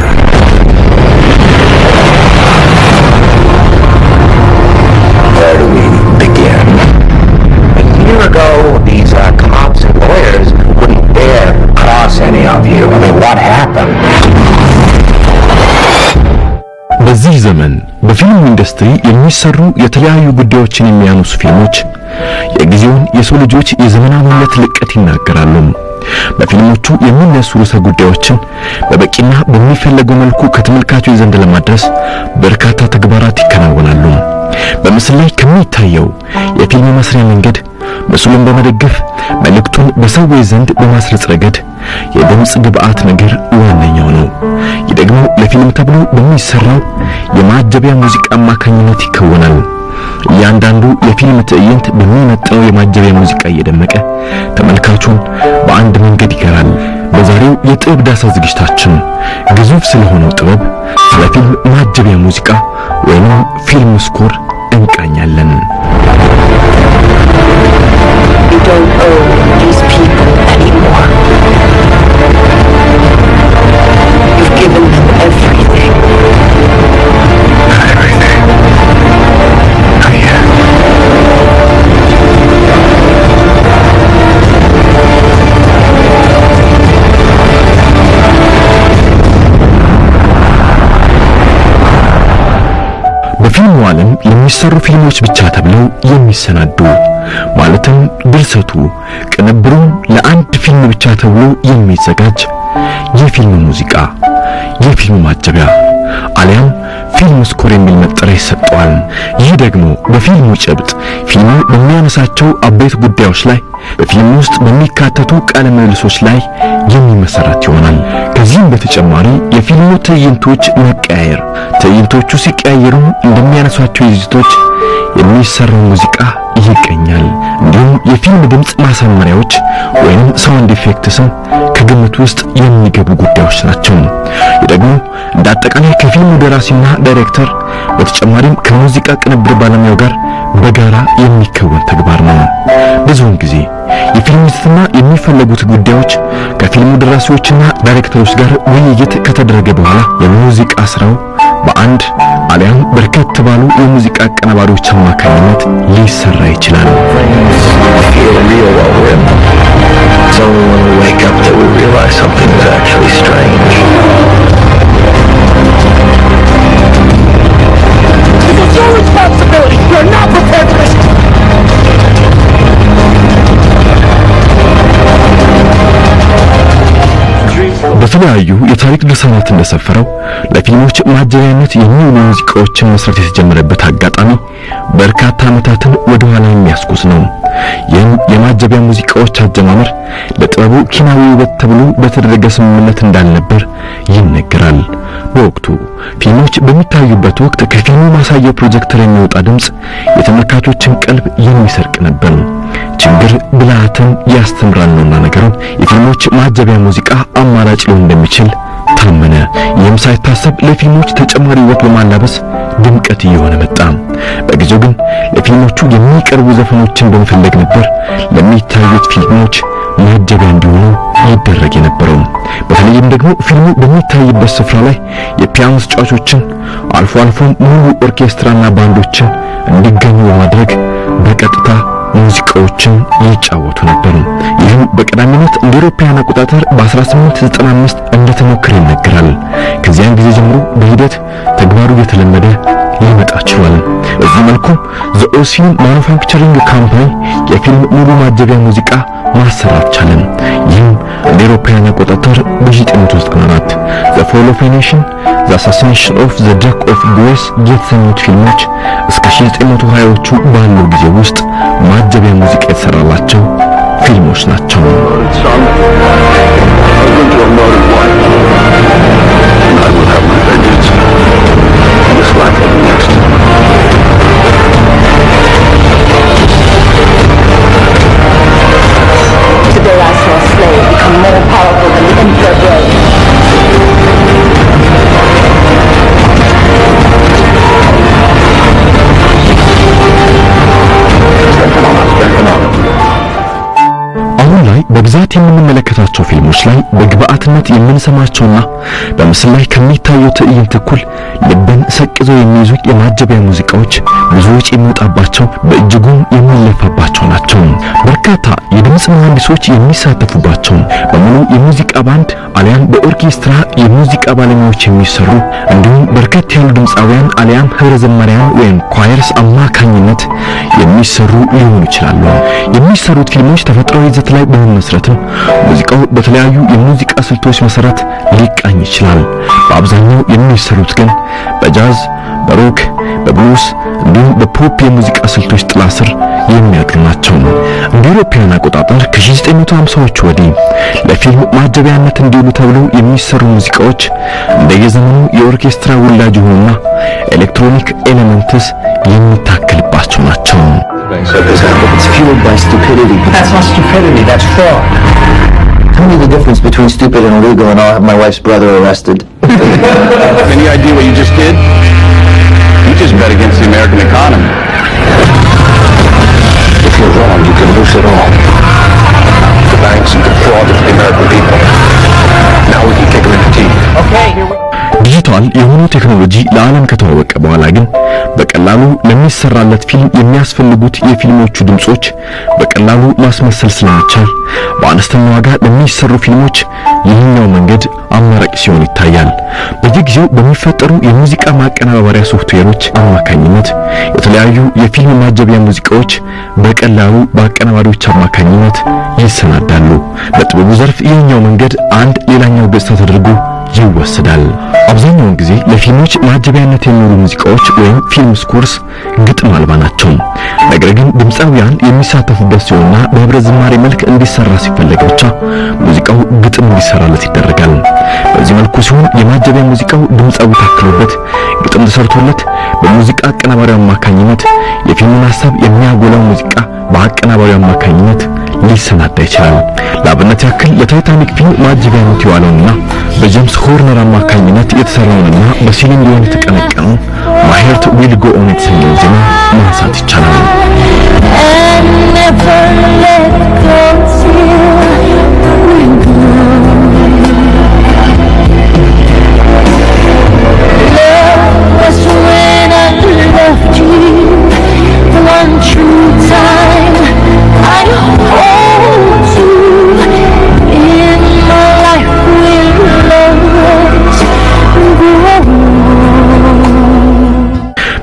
Where do we begin? A year ago, these cops and lawyers wouldn't dare cross any of you. I mean, what happened? በዚህ ዘመን በፊልም ኢንዱስትሪ የሚሰሩ የተለያዩ ጉዳዮችን የሚያነሱ ፊልሞች የጊዜውን የሰው ልጆች የዘመናዊነት ልቀት ይናገራሉ። በፊልሞቹ የሚነሱ ርዕሰ ጉዳዮችን በበቂና በሚፈለገው መልኩ ከተመልካቾች ዘንድ ለማድረስ በርካታ ተግባራት ይከናወናሉ። በምስል ላይ ከሚታየው የፊልም መስሪያ መንገድ ምስሉን በመደገፍ መልእክቱን በሰዎች ዘንድ በማስረጽ ረገድ የድምጽ ግብአት ነገር ዋነኛው ነው። ይህ ደግሞ ለፊልም ተብሎ በሚሰራው የማጀቢያ ሙዚቃ አማካኝነት ይከወናል። እያንዳንዱ የፊልም ትዕይንት በሚመጥነው የማጀቢያ ሙዚቃ እየደመቀ ተመልካቹን በአንድ መንገድ ይገራል። በዛሬው የጥበብ ዳሳ ዝግጅታችን ግዙፍ ስለሆነው ጥበብ ስለ ፊልም ማጀቢያ ሙዚቃ ወይም ፊልም ስኮር እንቃኛለን። You don't owe these people anymore. You've given them everything. Everything. Not yet. በፊልሙ ዓለም የሚሰሩ ፊልሞች ብቻ ተብለው የሚሰናዱ ማለትም ድርሰቱ ቅንብሩ ለአንድ ፊልም ብቻ ተብሎ የሚዘጋጅ የፊልም ሙዚቃ፣ የፊልም ማጀቢያ አሊያም ፊልም ስኮር የሚል መጠሪያ ይሰጠዋል። ይህ ደግሞ በፊልሙ ጭብጥ ፊልሙ በሚያነሳቸው አበይት ጉዳዮች ላይ በፊልም ውስጥ በሚካተቱ ቃለ ምልልሶች ላይ የሚመሰረት ይሆናል። ከዚህም በተጨማሪ የፊልሙ ትዕይንቶች መቀያየር፣ ትዕይንቶቹ ሲቀያየሩ እንደሚያነሷቸው ይዘቶች የሚሰራው ሙዚቃ ይገኛል። እንዲሁም የፊልም ድምጽ ማሳመሪያዎች ወይም ሳውንድ ኢፌክትስም ከግምት ውስጥ የሚገቡ ጉዳዮች ናቸው። ይህ ደግሞ እንደ አጠቃላይ ከፊልሙ ደራሲና ዳይሬክተር በተጨማሪም ከሙዚቃ ቅንብር ባለሙያው ጋር በጋራ የሚከወን ተግባር ነው። ብዙውን ጊዜ የፊልም ይዘትና የሚፈለጉት ጉዳዮች ከፊልሙ ደራሲዎችና ዳይሬክተሮች ጋር ውይይት ከተደረገ በኋላ የሙዚቃ ስራው በአንድ አሊያም በርከት ባሉ የሙዚቃ አቀናባሪዎች አማካኝነት ሊሰራ ይችላል። Feel real while we're in them. It's only when we wake up that we realize something is actually strange. It's your responsibility. You're not prepared for this. በተለያዩ የታሪክ ድርሳናት እንደሰፈረው ለፊልሞች ማጀቢያነት የሚውሉ ሙዚቃዎችን መስራት የተጀመረበት አጋጣሚ በርካታ ዓመታትን ወደ ኋላ የሚያስኩስ ነው። ይህም የማጀቢያ ሙዚቃዎች አጀማመር ለጥበቡ ኪናዊ ውበት ተብሎ በተደረገ ስምምነት እንዳልነበር ይነገራል። በወቅቱ ፊልሞች በሚታዩበት ወቅት ከፊልሙ ማሳያ ፕሮጀክተር የሚወጣ ድምጽ የተመልካቾችን ቀልብ የሚሰርቅ ነበር። ችግር ብልሃትን ያስተምራል ነውና ነገሩ የፊልሞች ማጀቢያ ሙዚቃ አማራጭ ሊሆን እንደሚችል ታመነ። ይህም ሳይታሰብ ለፊልሞች ተጨማሪ ውበት በማላበስ ድምቀት እየሆነ መጣ። በጊዜው ግን ለፊልሞቹ የሚቀርቡ ዘፈኖችን በመፈለግ ነበር ለሚታዩት ፊልሞች ማጀቢያ እንዲሆኑ ይደረግ የነበረው። በተለይም ደግሞ ፊልሙ በሚታይበት ስፍራ ላይ የፒያኖ ተጫዋቾችን አልፎ አልፎም ሙሉ ኦርኬስትራና ባንዶችን እንዲገኙ በማድረግ በቀጥታ ሙዚቃዎችን ይጫወቱ ነበር። ይህም በቀዳሚነት እንደ አውሮፓውያን አቆጣጠር በ1895 እንደተሞከረ ይነገራል። ከዚያን ጊዜ ጀምሮ በሂደት ተግባሩ የተለመደ ሊመጣ ችሏል። በዚህ መልኩ ዘ ኦሲን ማኑፋክቸሪንግ ካምፓኒ የፊልም ሙሉ ማጀቢያ ሙዚቃ ማሰራት ቻለ። ይህም እንደ አውሮፓውያን አቆጣጠር በ1994 ዘ ፎል ኦፍ ኤ ኔሽን፣ ዘ አሳሲኔሽን ኦፍ ዘ ዳክ ኦፍ ግሬስ የተሰኙት ፊልሞች እስከ 1920ዎቹ ባለው ጊዜ ውስጥ ማጀቢያ ሙዚቃ የተሰራላቸው ፊልሞች ናቸው። Today I saw a slave become more powerful than the emperor was. አሁን ላይ በብዛት የምንመለከታቸው ፊልሞች ላይ በግብአትነት የምንሰማቸውና በምስል ላይ ከሚታዩት ትዕይንት እኩል ልብን ሰቅዘው የሚይዙ የማጀቢያ ሙዚቃዎች ብዙ ወጪ የሚወጣባቸው በእጅጉም የሚለፋባቸው ናቸው። በርካታ የድምጽ መሐንዲሶች የሚሳተፉባቸው በሙሉ የሙዚቃ ባንድ አሊያም በኦርኬስትራ የሙዚቃ ባለሙያዎች የሚሰሩ እንዲሁም በርከት ያሉ ድምጻውያን አሊያም ህብረ ዘማሪያን ወይም ኳየርስ አማካኝነት የሚሰሩ ሊሆኑ ይችላሉ። የሚሰሩት ፊልሞች ተፈጥሯዊ ይዘት ላይ በመመስረትም ሙዚቃው በተለያዩ የሙዚቃ ስልቶች መሰረት ሊቃኝ ይችላል። በአብዛኛው የሚሰሩት ግን በጃዝ፣ በሮክ፣ በብሉስ እንዲሁም በፖፕ የሙዚቃ ስልቶች ጥላ ስር የሚያድሩ ናቸው። እንደ አውሮፓውያን አቆጣጠር ከ1950ዎቹ ወዲህ ለፊልም ማጀቢያነት እንዲውሉ ተብለው የሚሰሩ ሙዚቃዎች እንደየዘመኑ የኦርኬስትራ ውላጅ ሆኑና ኤሌክትሮኒክ ኤሌመንትስ የሚታከልባቸው ናቸው። It's fueled by stupidity. That's not stupidity, that's fraud. Tell me the difference between stupid and illegal, and I'll have my wife's brother arrested. Any idea what you just did? You just bet against the American economy. If you're wrong, you can lose it all. The banks and defrauded the American people. Now we can kick them in the teeth. Okay, here we ዲጂታል የሆኑ ቴክኖሎጂ ለዓለም ከተዋወቀ በኋላ ግን በቀላሉ ለሚሰራለት ፊልም የሚያስፈልጉት የፊልሞቹ ድምጾች በቀላሉ ማስመሰል ስለሚቻል በአነስተኛ ዋጋ ለሚሰሩ ፊልሞች ይህኛው መንገድ አማራጭ ሲሆን ይታያል። በየጊዜው በሚፈጠሩ የሙዚቃ ማቀናበሪያ ሶፍትዌሮች አማካኝነት የተለያዩ የፊልም ማጀቢያ ሙዚቃዎች በቀላሉ በአቀናባሪዎች አማካኝነት ይሰናዳሉ። በጥበቡ ዘርፍ ይህኛው መንገድ አንድ ሌላኛው ገጽታ ተደርጎ ይወሰዳል። አብዛኛውን ጊዜ ለፊልሞች ማጀቢያነት የሚውሉ ሙዚቃዎች ወይም ፊልም ስኮርስ ግጥም አልባ ናቸው። ነገር ግን ድምጻውያን የሚሳተፉበት ሲሆንና በህብረ ዝማሬ መልክ እንዲሰራ ሲፈለግ ብቻ ሙዚቃው ግጥም እንዲሰራለት ይደረጋል። በዚህ መልኩ ሲሆን የማጀቢያ ሙዚቃው ድምጻዊ ታክሎበት ግጥም ተሰርቶለት በሙዚቃ አቀናባሪው አማካኝነት የፊልሙን ሐሳብ የሚያጎላው ሙዚቃ በአቀናባሪው አማካኝነት ሊሰናዳ ይችላል። ለአብነት ያክል ለታይታኒክ ፊልም ማጀቢያነት የዋለውና በጄምስ ሆርነር አማካኝነት የተሰራውንና በሲሊን ዲዮን የተቀነቀነው ማይ ሃርት ዊል ጎ ኦን የተሰኘውን ዜማ ማንሳት ይቻላል።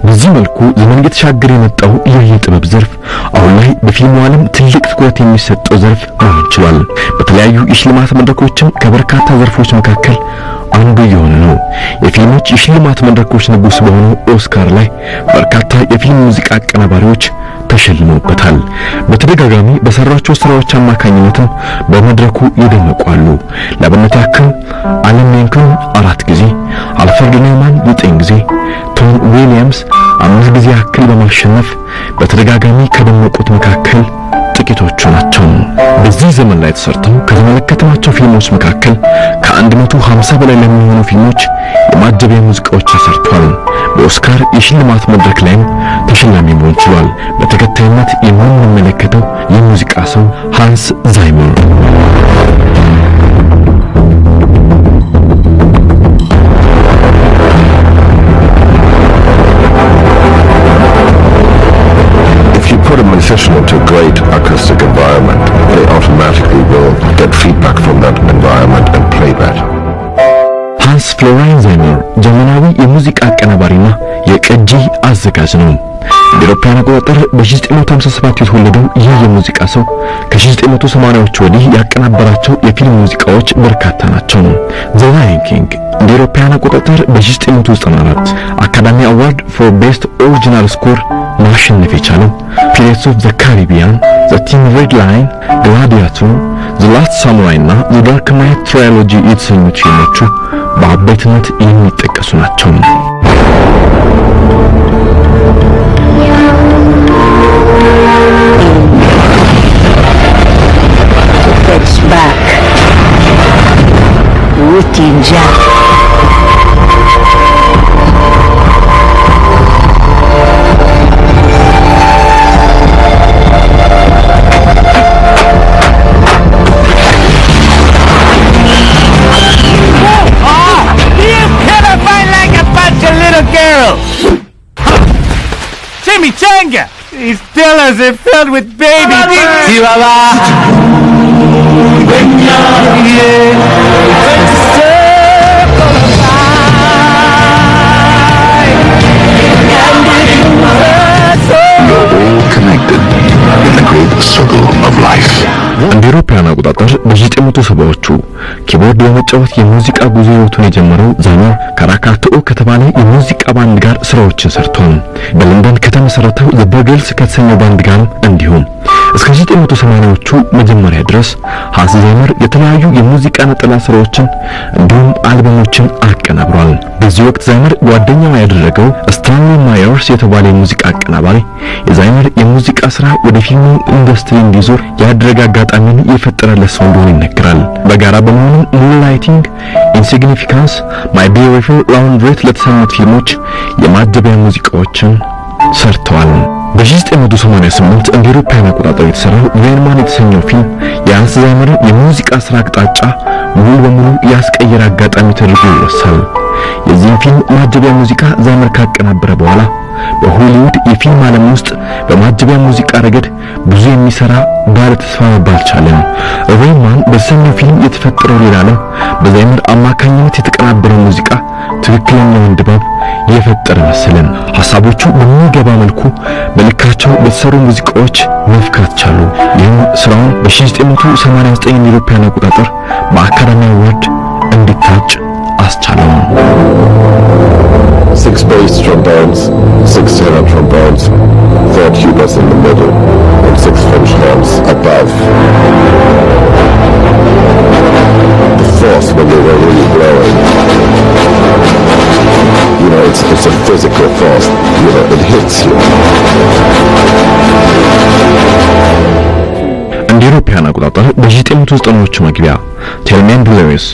በዚህ መልኩ ዘመን እየተሻገረ የመጣው ይህ የጥበብ ዘርፍ አሁን ላይ በፊልሙ ዓለም ትልቅ ትኩረት የሚሰጠው ዘርፍ መሆን ችሏል። በተለያዩ የሽልማት መድረኮችም ከበርካታ ዘርፎች መካከል አንዱ የሆነ ነው። የፊልሞች የሽልማት መድረኮች ንጉስ በሆነው ኦስካር ላይ በርካታ የፊልም ሙዚቃ አቀናባሪዎች ተሸልመውበታል። በተደጋጋሚ በሰራቸው ስራዎች አማካኝነትም በመድረኩ ይደመቋሉ። ለአብነት ያክል አለን ሜንከን 4 ጊዜ፣ አልፍሬድ ኒውማን 9 ጊዜ፣ ቶም ዊሊያምስ 5 ጊዜ ያክል በማሸነፍ በተደጋጋሚ ከደመቁት መካከል ጥቂቶቹ ናቸው። በዚህ ዘመን ላይ ተሰርተው ከተመለከትናቸው ፊልሞች መካከል ከ150 በላይ ለሚሆኑ ፊልሞች የማጀቢያ ሙዚቃዎች ተሰርተዋል። በኦስካር የሽልማት መድረክ ላይም ተሸላሚ መሆን ችሏል። በተከታይነት የምንመለከተው የሙዚቃ ሰው ሃንስ ዛይመር put a musician into a great acoustic environment, they automatically will get feedback from that environment and play better. ሃንስ ፍሎራይን ዛይመር ጀርመናዊ የሙዚቃ አቀናባሪና የቅጂ አዘጋጅ ነው። በአውሮፓውያን አቆጣጠር በ1957 የተወለደው ይህ የሙዚቃ ሰው ከ1980ዎቹ ወዲህ ያቀናበራቸው የፊልም ሙዚቃዎች በርካታ ናቸው። ዘ ላየን ኪንግ እንደ አውሮፓውያን አቆጣጠር በ1994 አካዳሚ አዋርድ ፎር ቤስት ኦሪጂናል ስኮር ማሸነፍ የቻለው ፒሬትስ ኦፍ ዘ ካሪቢያን፣ ዘ ቲን ሬድ ላይን፣ ግላዲያቶር፣ ዘ ላስት ሳሙራይ እና ዘ ዳርክ ናይት ትራዮሎጂ የተሰኙት ፊልሞቹ በአበይትነት የሚጠቀሱ ናቸው። Back. Witty Jack. Chimichanga! These pillars are filled with baby Chihuahua! You're all connected in the great circle of life. እንደ አውሮፓውያን አቆጣጠር በ1970ዎቹ ኪቦርድ በመጫወት የሙዚቃ ጉዞ ህይወቱን የጀመረው ዛይመር ካራካርቶ ከተባለ የሙዚቃ ባንድ ጋር ስራዎችን ሰርቷል። በለንደን ከተመሰረተው ዘ በግልስ ከተሰኘው ባንድ ጋር እንዲሁም እስከ 1980ዎቹ መጀመሪያ ድረስ ሃንስ ዛይመር የተለያዩ የሙዚቃ ነጠላ ስራዎችን እንዲሁም አልበሞችን አቀናብሯል። በዚህ ወቅት ዛይመር ጓደኛው ያደረገው ስታንሊ ማየርስ የተባለ የሙዚቃ አቀናባሪ የዛይመር የሙዚቃ ስራ ወደ ፊልሙ ኢንዱስትሪ እንዲዞር ያደረገ አጋጣሚን የፈጠረለት ሰው እንደሆነ ይነገራል። በጋራ በመሆኑ ሙንላይቲንግ፣ ኢንሲግኒፊካንስ፣ ማይ ቢዩቲፉል ላውንድሬት ለተሰኙት ፊልሞች የማጀቢያ ሙዚቃዎችን ሰርተዋል። በ1988 እንደ አውሮፓውያን አቆጣጠር የተሰራው ቬንማን የተሰኘው ፊልም የሃንስ ዛይመርን የሙዚቃ ስራ አቅጣጫ ሙሉ በሙሉ ያስቀየረ አጋጣሚ ተደርጎ ይወሰዳል። የዚህን ፊልም ማጀቢያ ሙዚቃ ዛይመር ካቀናበረ በኋላ በሆሊውድ የፊልም ዓለም ውስጥ በማጀቢያ ሙዚቃ ረገድ ብዙ የሚሰራ ባለ ተስፋ መባል ቻለ። ቬንማን በተሰኘው ፊልም የተፈጠረው ሌላ ዓለም በዛይመር አማካኝነት የተቀናበረው ሙዚቃ ትክክለኛውን ድባብ የፈጠረ መሰለን። ሐሳቦቹ በሚገባ መልኩ በልካቸው በተሰሩ ሙዚቃዎች መፍካት ቻሉ። ይህም ስራውን በ1989 እንደ አውሮፓውያን አቆጣጠር በአካዳሚ አዋርድ እንዲታጭ አስቻለው። 6 bass trombones, 6 tenor trombones, 4 tubas in the middle, and 6 French horns above. The force when they were really blowing, you know, it's a physical force, you know, it hits you. እንደ አውሮፓውያን አቆጣጠር በ1990ዎቹ መግቢያ ቴል ሚ ኤንድ ሉዊስ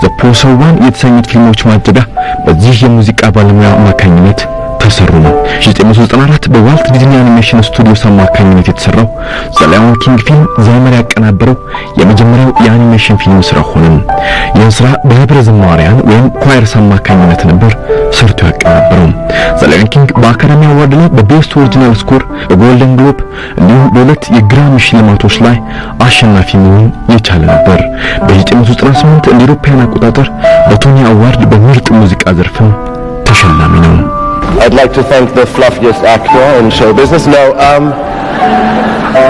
ዘ ፕሮሰር ዋን የተሰኙት ፊልሞች ማጀቢያ በዚህ የሙዚቃ ባለሙያ አማካኝነት ተሰሩ ነው። 1994 በዋልት ዲዝኒ አኒሜሽን ስቱዲዮስ አማካኝነት የተሰራው ዘ ላየን ኪንግ ፊልም ዛይመር ያቀናበረው የመጀመሪያው የአኒሜሽን ፊልም ስራ ሆነ። ይህ ስራ በህብረ ዝማሪያን ወይም ኳየርስ አማካኝነት ነበር ሰርቶ ያቀናበረው። ዘ ላየን ኪንግ በአካዳሚ አዋርድ ላይ በቤስት ኦሪጂናል ስኮር፣ በጎልደን ግሎብ እንዲሁም በሁለት የግራሚ ሽልማቶች ላይ አሸናፊ መሆን የቻለ ነበር። በ1998 እንደ አውሮፓውያን አቆጣጠር በቶኒ አዋርድ በምርጥ ሙዚቃ ዘርፍም ተሸላሚ ነው። I'd like to thank the fluffiest actor in show business. No,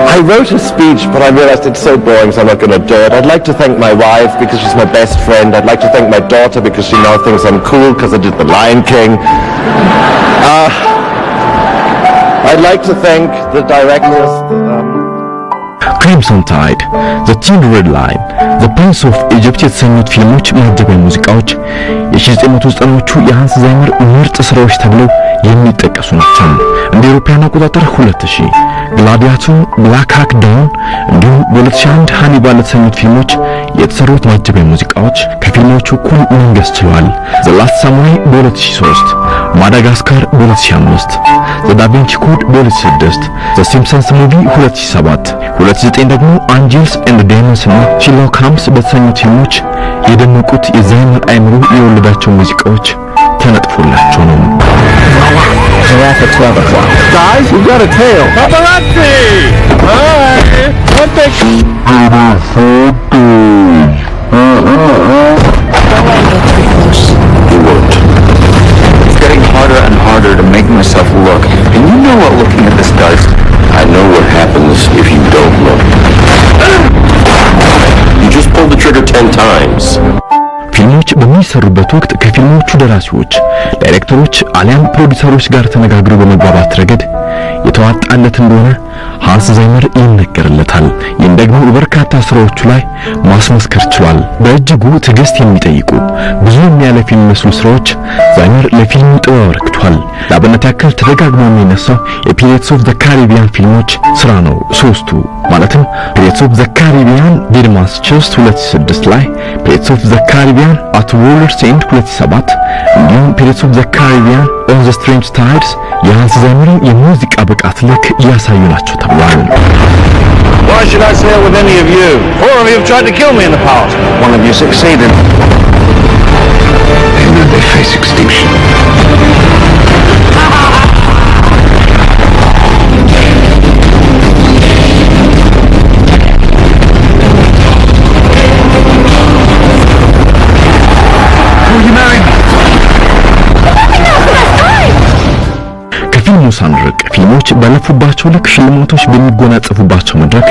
I wrote a speech, but I realized it's so boring, so I'm not going to do it. I'd like to thank my wife because she's my best friend. I'd like to thank my daughter because she now thinks I'm cool because I did The Lion King. I'd like to thank the directors. ክሪምሰን ታይድ፣ ዘ ቲን ሬድ ላይን፣ ዘ ፕሪንስ ኦፍ ኢጂፕት የተሰኙት ፊልሞች ማጀቢያ ሙዚቃዎች የ1990ዎቹ የሃንስ ዛይመር ምርጥ ስራዎች ተብለው የሚጠቀሱ ናቸው። እንደ አውሮፓውያን አቆጣጠር 2000 ግላዲያቶር፣ ብላክ ሃክ ዳውን እንዲሁም በ2001 ሃኒባል የተሰኙት ፊልሞች የተሰሩት ማጀቢያ ሙዚቃዎች ከፊልሞቹ እኩል መንገስ ችለዋል። ዘ ላስት ሳሙራይ በ2003፣ ማዳጋስካር በ2005፣ ዘ ዳቪንቺ ኮድ በ2006፣ ዘ ሲምፕሰንስ ሙቪ 2007፣ 2009 ደግሞ አንጀልስ ኤንድ ዴመንስ እና ሺርሎክ ሆምስ በተሰኙት ፊልሞች የደመቁት የዛይመር አይምሮ የወለዳቸው ሙዚቃዎች ተነጥፎላቸው ነው። Giraffe at 12 o'clock. Guys, we got a tail. Paparazzi! Hi! What the... You won't. It's getting harder and harder to ከፊልሞቹ ደራሲዎች፣ ዳይሬክተሮች አሊያም ፕሮዲውሰሮች ጋር ተነጋግረው በመግባባት ረገድ የተዋጣለት እንደሆነ ሃንስ ዛይመር ይነገርለታል። ይህን ደግሞ በርካታ ስራዎቹ ላይ ማስመስከር ችሏል። በእጅጉ ትዕግስት የሚጠይቁ ብዙ የሚያለፍ የሚመስሉ ስራዎች ዛይመር ለፊልሙ ጥበብ አበርክቷል። ለአብነት ያክል ተደጋግሞ የሚነሳው የፒሬትስ ኦፍ ዘ ካሪቢያን ፊልሞች ስራ ነው። ሶስቱ ማለትም ፒሬትስ ኦፍ ዘ ካሪቢያን ዴድማንስ ቼስት 2006 ላይ፣ ፒሬትስ ኦፍ ዘ ካሪቢያን አት ዎለርስ ኤንድ 2007 እንዲሁም ፒሬትስ ኦፍ ዘ ካሪቢያን ኦን ዘ ስትሬንጅ ታይድስ የሃንስ ዛይመርን የሙዚቃ ብቃት ልክ ያሳዩ ናቸው ተብሏል። Why should I sail with any of you? 4 of you have tried to kill me in the past. One of you succeeded. And now they face extinction. Will you marry me? ከፊልሙ ሳንርቅ ፊልሞች ባለፉባቸው ልክ ሽልማቶች በሚጎናጸፉባቸው መድረክ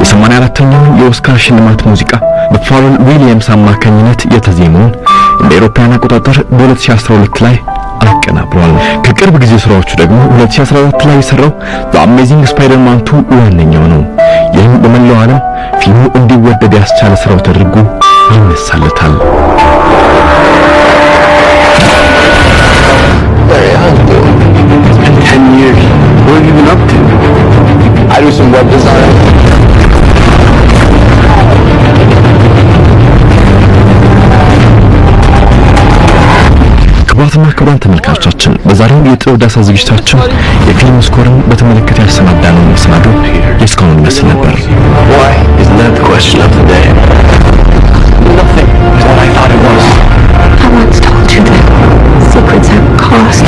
የ84ኛውን የኦስካር ሽልማት ሙዚቃ በፋረል ዊሊያምስ አማካኝነት የተዜመውን እንደ አውሮፓውያን አቆጣጠር በ2012 ላይ አቀናብሯል። ከቅርብ ጊዜ ስራዎቹ ደግሞ 2014 ላይ የሰራው ዘ አሜዚንግ ስፓይደርማን 2 ዋነኛው ነው። ይህም በመላው ዓለም ፊልሙ እንዲወደድ ያስቻለ ስራው ተደርጎ ይነሳለታል። It's been 10 years. What have you been up to? I do some web design. ክቡራትና ክቡራን ተመልካቾቻችን በዛሬው የጥበብ ዳሰሳ ዝግጅታችን የፊልም ስኮርን በተመለከተ ያሰናዳነው መሰናዶ እስካሁን ይመስል ነበር። Why? Isn't that the question of the day? Nothing is what I thought it was. I once told you that secrets have a cost.